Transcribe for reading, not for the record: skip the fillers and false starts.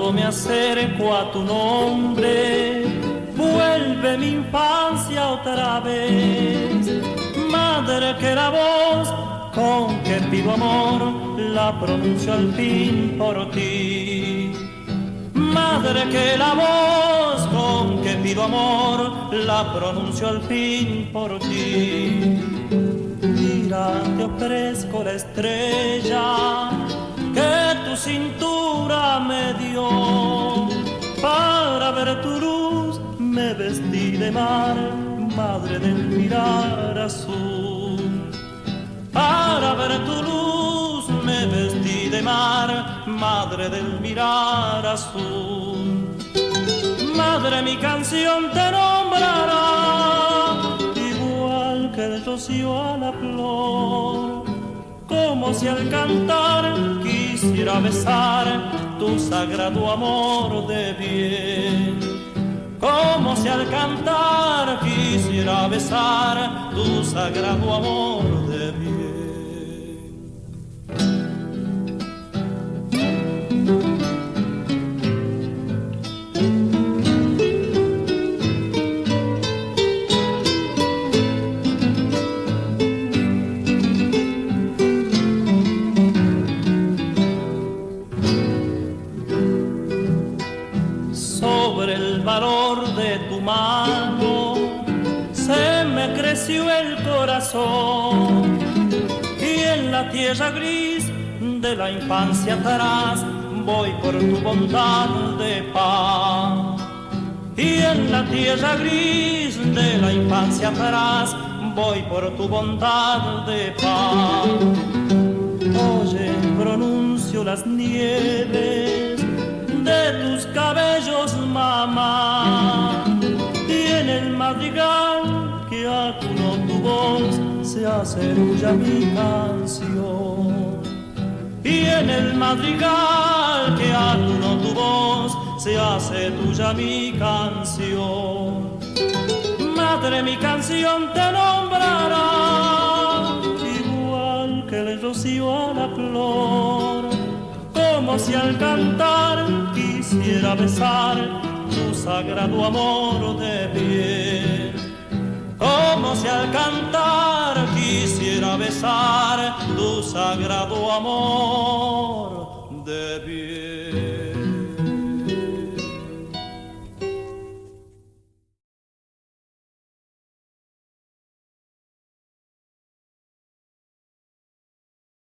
Cuando me acerco a tu nombre, vuelve mi infancia otra vez. Madre, que la voz con que pido amor la pronuncio al fin por ti. Madre, que la voz con que pido amor la pronuncio al fin por ti. Mira, te ofrezco la estrella que tu cintura me dio. Para ver tu luz me vestí de mar, madre del mirar azul. Para ver tu luz me vestí de mar, madre del mirar azul. Madre, mi canción te nombrará, igual que el rocío a la flor, como si al cantar quisiera besar tu sagrado amor de bien. Como si al cantar quisiera besar tu sagrado amor de bien. Sobre el valor de tu mano se me creció el corazón, y en la tierra gris de la infancia atrás voy por tu bondad de paz. Y en la tierra gris de la infancia atrás voy por tu bondad de paz. Oye, pronuncio las nieves de tus cabellos, mamá, y en el madrigal que acunó tu voz se hace tuya mi canción. Y en el madrigal que acunó tu voz se hace tuya mi canción. Madre, mi canción te nombrará, igual que el rocío a la flor, como si al cantar quisiera besar tu sagrado amor de bien. Como si al cantar quisiera besar tu sagrado amor de bien.